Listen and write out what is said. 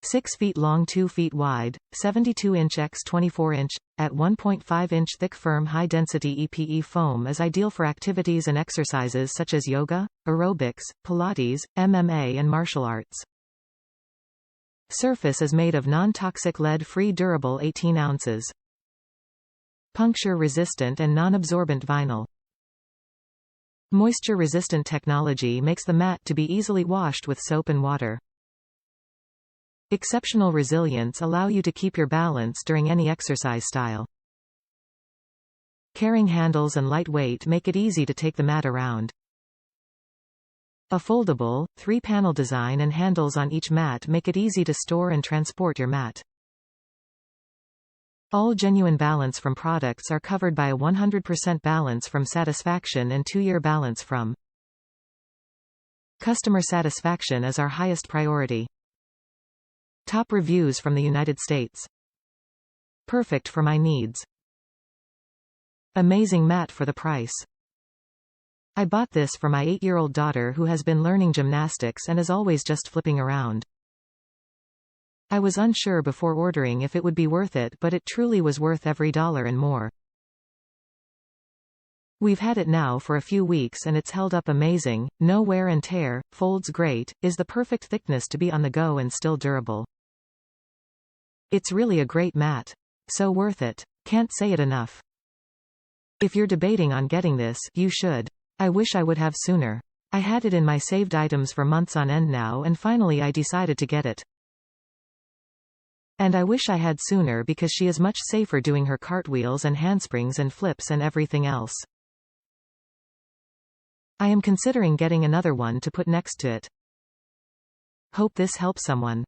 6 feet long 2 feet wide, 72 inch x 24 inch, at 1.5 inch thick firm high-density EPE foam is ideal for activities and exercises such as yoga, aerobics, Pilates, MMA and martial arts. Surface is made of non-toxic lead-free durable 18 ounces. Puncture-resistant and non-absorbent vinyl. Moisture-resistant technology makes the mat to be easily washed with soap and water. Exceptional resilience allow you to keep your balance during any exercise style. Carrying handles and lightweight make it easy to take the mat around. A foldable, 3-panel design and handles on each mat make it easy to store and transport your mat. All genuine BalanceFrom products are covered by a 100% BalanceFrom satisfaction and 2-year BalanceFrom. Customer satisfaction is our highest priority. Top reviews from the United States. Perfect for my needs. Amazing mat for the price. I bought this for my 8-year-old daughter who has been learning gymnastics and is always just flipping around. I was unsure before ordering if it would be worth it, but it truly was worth every dollar and more. We've had it now for a few weeks and it's held up amazing, no wear and tear, folds great, is the perfect thickness to be on the go and still durable. It's really a great mat. So worth it. Can't say it enough. If you're debating on getting this, you should. I wish I would have sooner. I had it in my saved items for months on end now and finally I decided to get it. And I wish I had sooner because she is much safer doing her cartwheels and handsprings and flips and everything else. I am considering getting another one to put next to it. Hope this helps someone.